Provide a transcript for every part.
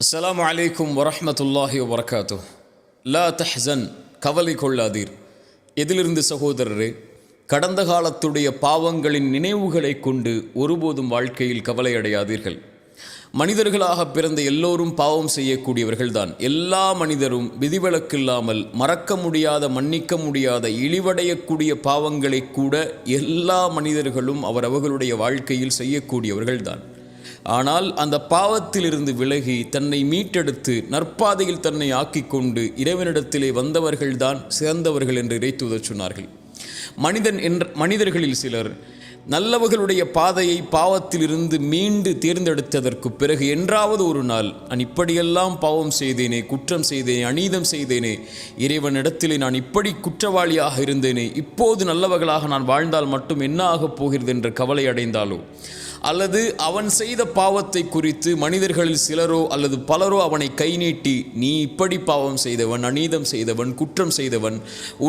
அஸ்ஸலாமு அலைக்கும் வரஹ்மத்துல்லாஹி வபரகாத்துஹ். லா தஹ்சன், கவலை கொள்ளாதீர். எதிலிருந்து சகோதரரே? கடந்த காலத்துடைய பாவங்களின் நினைவுகளை கொண்டு ஒருபோதும் வாழ்க்கையில் கவலை அடையாதீர்கள். மனிதர்களாக பிறந்த எல்லோரும் பாவம் செய்யக்கூடியவர்கள்தான். எல்லா மனிதரும் விதிவிலக்கில்லாமல் மறக்க முடியாத, மன்னிக்க முடியாத, இழிவடையக்கூடிய பாவங்களை கூட எல்லா மனிதர்களும் அவர்களுடைய வாழ்க்கையில் செய்யக்கூடியவர்கள்தான். ஆனால் அந்த பாவத்திலிருந்து விலகி தன்னை மீட்டெடுத்து நற்பாதையில் தன்னை ஆக்கிக்கொண்டு இறைவனிடத்திலே வந்தவர்கள்தான் சிறந்தவர்கள் என்று இறைத்தூதர் சொன்னார்கள். மனிதர்களில் சிலர் நல்லவர்களுடைய பாதையை பாவத்திலிருந்து மீண்டு தேர்ந்தெடுத்ததற்கு பிறகு என்றாவது ஒரு நாள் நான் இப்படியெல்லாம் பாவம் செய்தேனே, குற்றம் செய்தேனே, அநீதம் செய்தேனே, இறைவனிடத்திலே நான் இப்படி குற்றவாளியாக இருந்தேனே, இப்போது நல்லவர்களாக நான் வாழ்ந்தால் மட்டும் என்ன ஆகப் போகிறது என்ற கவலை அடைந்தாலோ, அல்லது அவன் செய்த பாவத்தை குறித்து மனிதர்களில் சிலரோ அல்லது பலரோ அவனை கை நீட்டி, நீ இப்படி பாவம் செய்தவன், அநீதம் செய்தவன், குற்றம் செய்தவன்,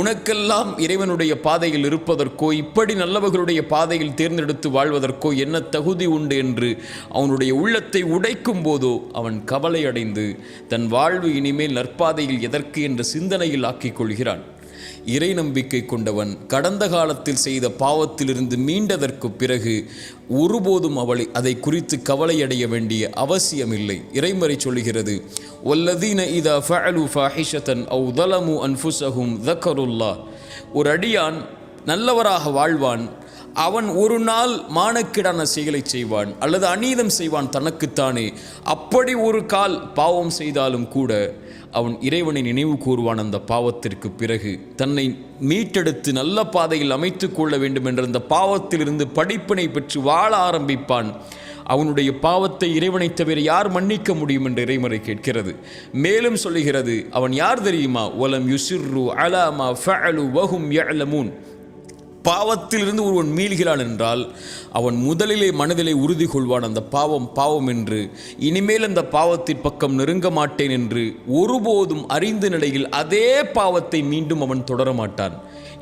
உனக்கெல்லாம் இறைவனுடைய பாதையில் இருப்பதற்கோ இப்படி நல்லவர்களுடைய பாதையில் தேர்ந்தெடுத்து வாழ்வதற்கோ என்ன தகுதி உண்டு என்று அவனுடைய உள்ளத்தை உடைக்கும் போதோ அவன் கவலை அடைந்து தன் வாழ்வு இனிமேல் நற்பாதையில் எதற்கு என்ற சிந்தனையில் ஆக்கிக் கொள்கிறான். இறை நம்பிக்கை கொண்டவன் கடந்த காலத்தில் செய்த பாவத்திலிருந்து மீண்டதற்கு பிறகு ஒருபோதும் அதை குறித்து கவலையடைய வேண்டிய அவசியமில்லை. இறைமறை சொல்கிறது, வல்லதீன இதா ஃபஅலு ஃபாஹிஷதன் அவ் ஸலமு அன்ஃபுஸஹும் ஸக்கருல்லாஹ். ஒரு அடியான் நல்லவராக வாழ்வான், அவன் ஒரு நாள் மானக்கேடான செயலை செய்வான் அல்லது அநீதம் செய்வான் தனக்குத்தானே. அப்படி ஒரு கால் பாவம் செய்தாலும் கூட அவன் இறைவனை நினைவு கூறுவான். அந்த பாவத்திற்கு பிறகு தன்னை மீட்டெடுத்து நல்ல பாதையில் அமைத்து கொள்ள வேண்டும் என்ற அந்த பாவத்திலிருந்து படிப்பினை பெற்று வாழ ஆரம்பிப்பான். அவனுடைய பாவத்தை இறைவனை தவிர யார் மன்னிக்க முடியும் என்று இறைமறை கேட்கிறது. மேலும் சொல்லுகிறது, அவன் யார் தெரியுமா? வலம் யுசிர்ரு அலா மா ஃபஅலு வஹும் யஅலமூன். பாவத்திலிருந்து ஒருவன் மீள்கிறான் என்றால் அவன் முதலிலே மனதிலே உறுதி கொள்வான், அந்த பாவம் பாவம் என்று, இனிமேல் அந்த பாவத்தின் பக்கம் நெருங்க மாட்டேன் என்று. ஒருபோதும் அறிந்த நிலையில் அதே பாவத்தை மீண்டும் அவன் தொடரமாட்டான்.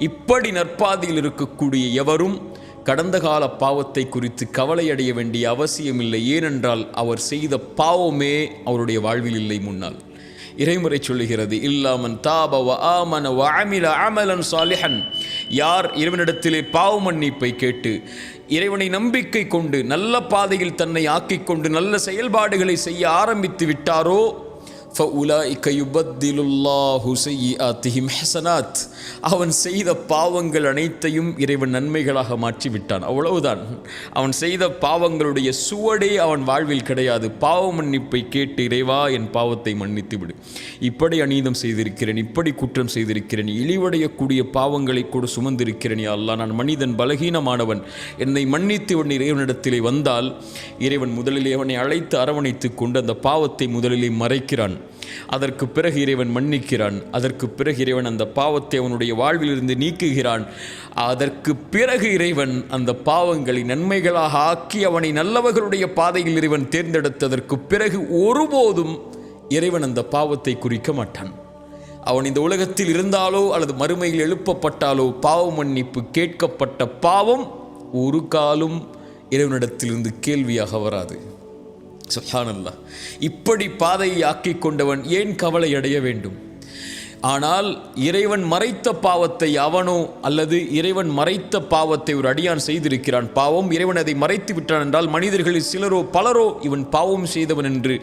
இப்படி நற்பாதையில் இருக்கக்கூடிய எவரும் கடந்த கால பாவத்தை குறித்து கவலையடைய வேண்டிய அவசியமில்லை. ஏனென்றால் அவர் செய்த பாவமே அவருடைய வாழ்வில் இல்லை முன்னால். இறைமுறை சொல்லுகிறது, இல்லாமன் தாப வ ஆமன வ அமில அமலன் சாலிஹன். யார் இறைவனிடத்திலே பாவ மன்னிப்பை கேட்டு இறைவனை நம்பிக்கை கொண்டு நல்ல பாதையில் தன்னை ஆக்கிக்கொண்டு நல்ல செயல்பாடுகளை செய்ய ஆரம்பித்து விட்டாரோ, ஃபஉலாயிக யுபத்திலுல்லாஹு ஸய்யிஆத்திஹிம் ஹஸனாத். அவன் செய்த பாவங்கள் அனைத்தையும் இறைவன் நன்மைகளாக மாற்றிவிட்டான். அவ்வளவுதான். அவன் செய்த பாவங்களுடைய சுவடே அவன் வாழ்வில் கிடையாது. பாவ மன்னிப்பை கேட்டு, இறைவா என் பாவத்தை மன்னித்து விடு, இப்படி அநீதம் செய்திருக்கிறேன், இப்படி குற்றம் செய்திருக்கிறேன், இழிவடையக்கூடிய பாவங்களை கூட சுமந்திருக்கிறேன், யா அல்லாஹ் நான் மனிதன், பலகீனமானவன், என்னை மன்னித்து உன் இறைவனிடத்திலே வந்தால் இறைவன் முதலிலே அவனை அழைத்து அரவணைத்து கொண்டு அந்த பாவத்தை முதலிலே மறைக்கிறான். அதற்கு பிறகு இறைவன் மன்னிக்கிறான். அதற்கு பிறகு இறைவன் அந்த பாவத்தை அவனுடைய வாழ்விலிருந்து நீக்குகிறான். அதற்கு பிறகு இறைவன் அந்த பாவங்களை நன்மைகளாக ஆக்கி அவனை நல்லவர்களுடைய பாதையில் இறைவன் தேர்ந்தெடுத்ததற்கு பிறகு ஒருபோதும் இறைவன் அந்த பாவத்தை குறிக்க மாட்டான். அவன் இந்த உலகத்தில் இருந்தாலோ அல்லது மறுமையில் எழுப்பப்பட்டாலோ பாவ மன்னிப்பு கேட்கப்பட்ட பாவம் ஒரு காலும் இறைவனிடத்திலிருந்து கேள்வியாக வராது. சுப்ஹானல்லாஹ். இப்படி பாதையை ஆக்கி கொண்டவன் ஏன் கவலை அடைய வேண்டும்? ஆனால் இறைவன் மறைத்த பாவத்தை அவனோ அல்லது இறைவன் மறைத்த பாவத்தை ஒரு அடியான் செய்திருக்கிறான், பாவம், இறைவன் அதை மறைத்து விட்டான் என்றால் மனிதர்களில் சிலரோ பலரோ இவன் பாவம் செய்தவன் என்று